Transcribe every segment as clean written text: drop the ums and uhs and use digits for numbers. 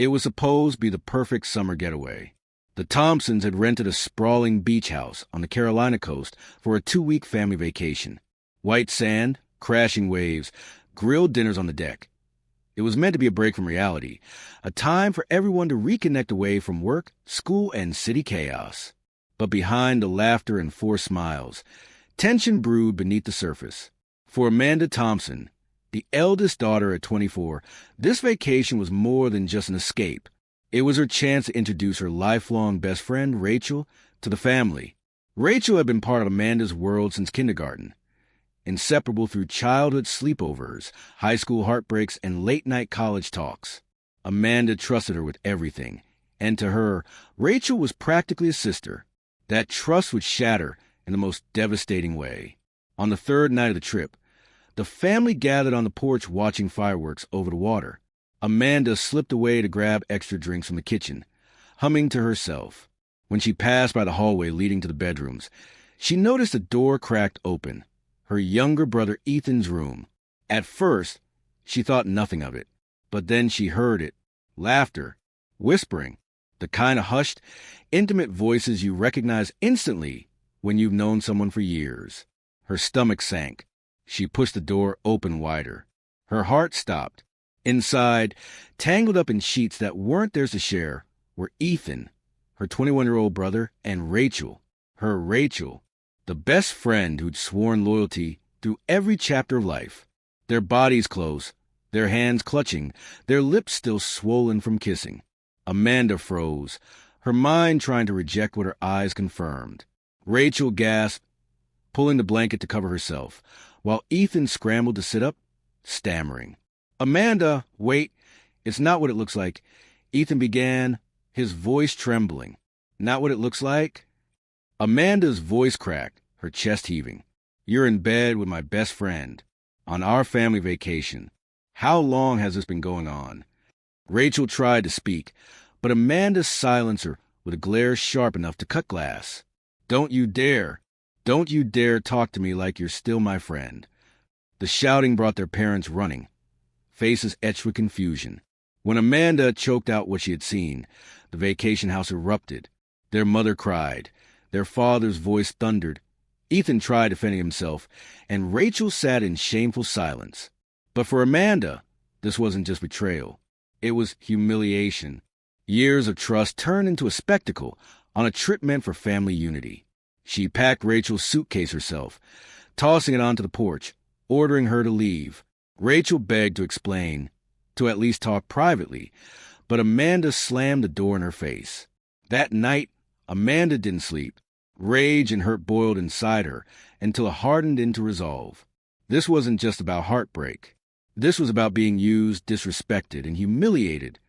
It was supposed to be the perfect summer getaway. The Thompsons had rented a sprawling beach house on the Carolina coast for a 2-week family vacation. White sand, crashing waves, grilled dinners on the deck. It was meant to be a break from reality, a time for everyone to reconnect away from work, school, and city chaos. But behind the laughter and forced smiles, tension brewed beneath the surface. For Amanda Thompson, the eldest daughter at 24, this vacation was more than just an escape. It was her chance to introduce her lifelong best friend, Rachel, to the family. Rachel had been part of Amanda's world since kindergarten, inseparable through childhood sleepovers, high school heartbreaks, and late-night college talks. Amanda trusted her with everything, and to her, Rachel was practically a sister. That trust would shatter in the most devastating way. On the third night of the trip, the family gathered on the porch watching fireworks over the water. Amanda slipped away to grab extra drinks from the kitchen, humming to herself. When she passed by the hallway leading to the bedrooms, she noticed a door cracked open, her younger brother Ethan's room. At first, she thought nothing of it, but then she heard it. Laughter, whispering, the kind of hushed, intimate voices you recognize instantly when you've known someone for years. Her stomach sank. She pushed the door open wider. Her heart stopped. Inside, tangled up in sheets that weren't theirs to share, were Ethan, her 21-year-old brother, and Rachel, her Rachel, the best friend who'd sworn loyalty through every chapter of life. Their bodies close, their hands clutching, their lips still swollen from kissing. Amanda froze, her mind trying to reject what her eyes confirmed. Rachel gasped, pulling the blanket to cover herself, while Ethan scrambled to sit up, stammering. "Amanda, wait, it's not what it looks like," Ethan began, his voice trembling. "Not what it looks like?" Amanda's voice cracked, her chest heaving. "You're in bed with my best friend, on our family vacation. How long has this been going on?" Rachel tried to speak, but Amanda silenced her with a glare sharp enough to cut glass. Don't you dare talk to me like you're still my friend." The shouting brought their parents running, faces etched with confusion. When Amanda choked out what she had seen, the vacation house erupted. Their mother cried. Their father's voice thundered. Ethan tried defending himself, and Rachel sat in shameful silence. But for Amanda, this wasn't just betrayal. It was humiliation. Years of trust turned into a spectacle on a trip meant for family unity. She packed Rachel's suitcase herself, tossing it onto the porch, ordering her to leave. Rachel begged to explain, to at least talk privately, but Amanda slammed the door in her face. That night, Amanda didn't sleep. Rage and hurt boiled inside her until it hardened into resolve. This wasn't just about heartbreak. This was about being used, disrespected, and humiliated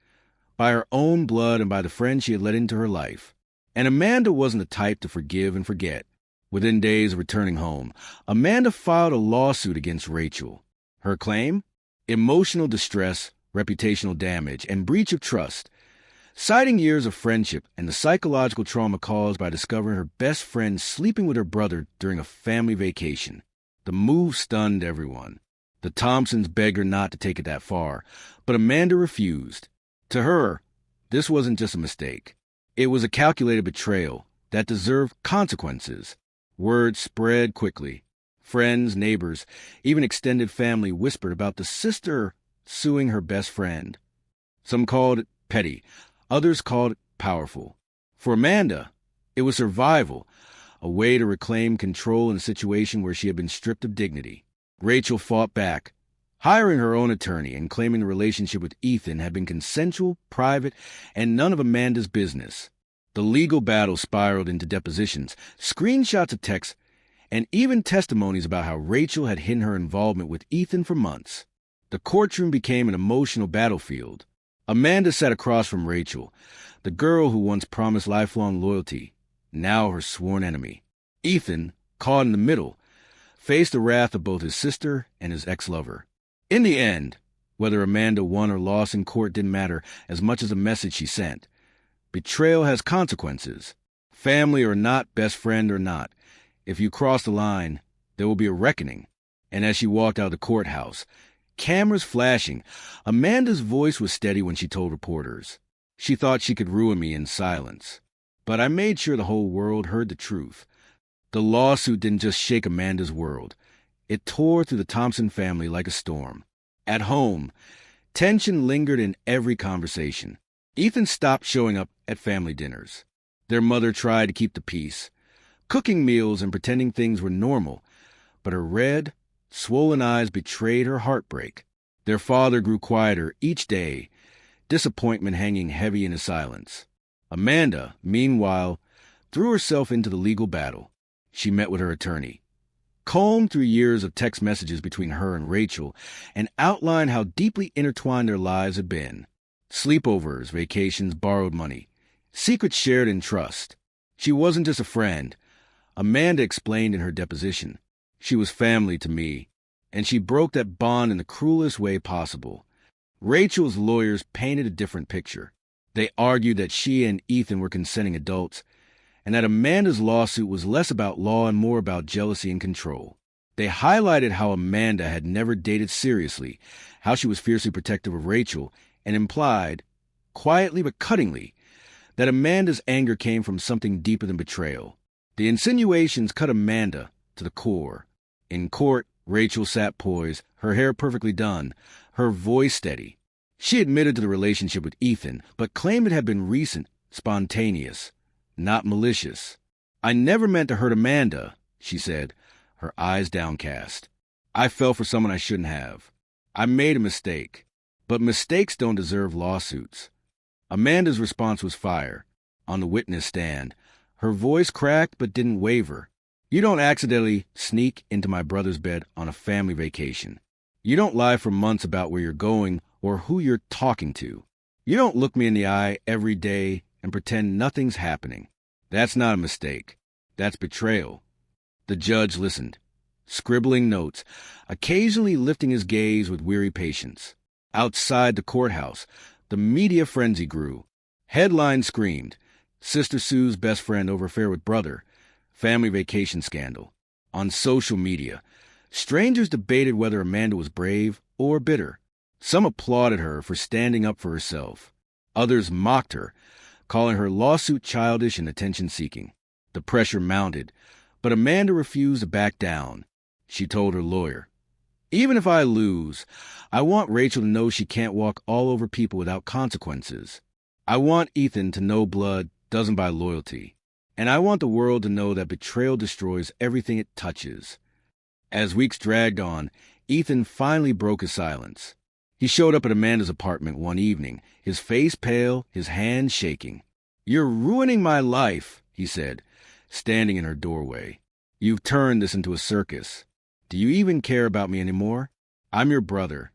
by her own blood and by the friends she had let into her life. And Amanda wasn't the type to forgive and forget. Within days of returning home, Amanda filed a lawsuit against Rachel. Her claim? Emotional distress, reputational damage, and breach of trust, citing years of friendship and the psychological trauma caused by discovering her best friend sleeping with her brother during a family vacation. The move stunned everyone. The Thompsons begged her not to take it that far, but Amanda refused. To her, this wasn't just a mistake. It was a calculated betrayal that deserved consequences. Word spread quickly. Friends, neighbors, even extended family whispered about the sister suing her best friend. Some called it petty, others called it powerful. For Amanda, it was survival, a way to reclaim control in a situation where she had been stripped of dignity. Rachel fought back, hiring her own attorney and claiming the relationship with Ethan had been consensual, private, and none of Amanda's business. The legal battle spiraled into depositions, screenshots of texts, and even testimonies about how Rachel had hidden her involvement with Ethan for months. The courtroom became an emotional battlefield. Amanda sat across from Rachel, the girl who once promised lifelong loyalty, now her sworn enemy. Ethan, caught in the middle, faced the wrath of both his sister and his ex-lover. In the end, whether Amanda won or lost in court didn't matter as much as the message she sent. Betrayal has consequences. Family or not, best friend or not. If you cross the line, there will be a reckoning. And as she walked out of the courthouse, cameras flashing, Amanda's voice was steady when she told reporters. She thought she could ruin me in silence. But I made sure the whole world heard the truth. The lawsuit didn't just shake Amanda's world. It tore through the Thompson family like a storm. At home, tension lingered in every conversation. Ethan stopped showing up at family dinners. Their mother tried to keep the peace, cooking meals and pretending things were normal, but her red, swollen eyes betrayed her heartbreak. Their father grew quieter each day, disappointment hanging heavy in his silence. Amanda, meanwhile, threw herself into the legal battle. She met with her attorney, combed through years of text messages between her and Rachel, and outlined how deeply intertwined their lives had been. Sleepovers, vacations, borrowed money, secrets shared in trust. She wasn't just a friend. Amanda explained in her deposition. She was family to me, and she broke that bond in the cruelest way possible. Rachel's lawyers painted a different picture. They argued that she and Ethan were consenting adults, and that Amanda's lawsuit was less about law and more about jealousy and control. They highlighted how Amanda had never dated seriously, how she was fiercely protective of Rachel, and implied, quietly but cuttingly, that Amanda's anger came from something deeper than betrayal. The insinuations cut Amanda to the core. In court, Rachel sat poised, her hair perfectly done, her voice steady. She admitted to the relationship with Ethan, but claimed it had been recent, spontaneous, not malicious. "I never meant to hurt Amanda," she said, her eyes downcast. "I fell for someone I shouldn't have. I made a mistake. But mistakes don't deserve lawsuits." Amanda's response was fire. On the witness stand, her voice cracked but didn't waver. "You don't accidentally sneak into my brother's bed on a family vacation. You don't lie for months about where you're going or who you're talking to. You don't look me in the eye every day and pretend nothing's happening. That's not a mistake. That's betrayal." The judge listened, scribbling notes, occasionally lifting his gaze with weary patience. Outside the courthouse, the media frenzy grew. Headlines screamed, "Sister Sue's best friend over affair with brother," "Family vacation scandal." On social media, strangers debated whether Amanda was brave or bitter. Some applauded her for standing up for herself. Others mocked her, calling her lawsuit childish and attention-seeking. The pressure mounted, but Amanda refused to back down. She told her lawyer, "Even if I lose, I want Rachel to know she can't walk all over people without consequences. I want Ethan to know blood doesn't buy loyalty. And I want the world to know that betrayal destroys everything it touches." As weeks dragged on, Ethan finally broke his silence. He showed up at Amanda's apartment one evening, his face pale, his hands shaking. "You're ruining my life," he said, standing in her doorway. "You've turned this into a circus. Do you even care about me anymore? I'm your brother."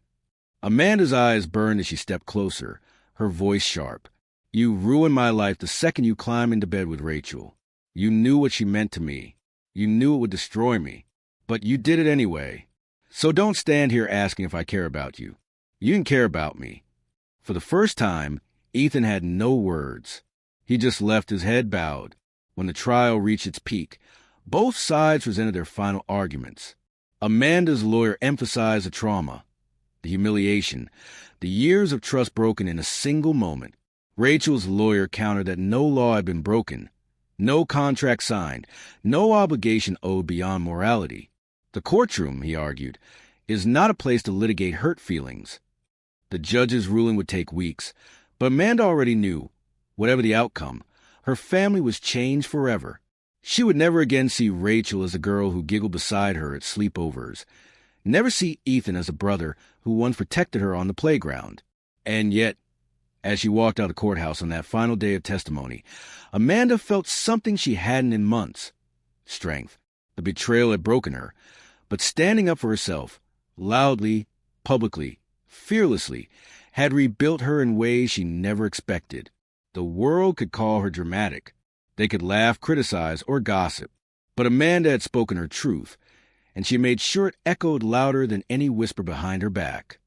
Amanda's eyes burned as she stepped closer, her voice sharp. "You ruined my life the second you climbed into bed with Rachel. You knew what she meant to me. You knew it would destroy me. But you did it anyway. So don't stand here asking if I care about you. You didn't care about me." For the first time, Ethan had no words. He just left his head bowed. When the trial reached its peak, both sides presented their final arguments. Amanda's lawyer emphasized the trauma, the humiliation, the years of trust broken in a single moment. Rachel's lawyer countered that no law had been broken, no contract signed, no obligation owed beyond morality. The courtroom, he argued, is not a place to litigate hurt feelings. The judge's ruling would take weeks, but Amanda already knew, whatever the outcome, her family was changed forever. She would never again see Rachel as a girl who giggled beside her at sleepovers, never see Ethan as a brother who once protected her on the playground. And yet, as she walked out of the courthouse on that final day of testimony, Amanda felt something she hadn't in months. Strength. The betrayal had broken her, but standing up for herself, loudly, publicly, fearlessly, had rebuilt her in ways she never expected. The world could call her dramatic. They could laugh, criticize, or gossip. But Amanda had spoken her truth, and she made sure it echoed louder than any whisper behind her back.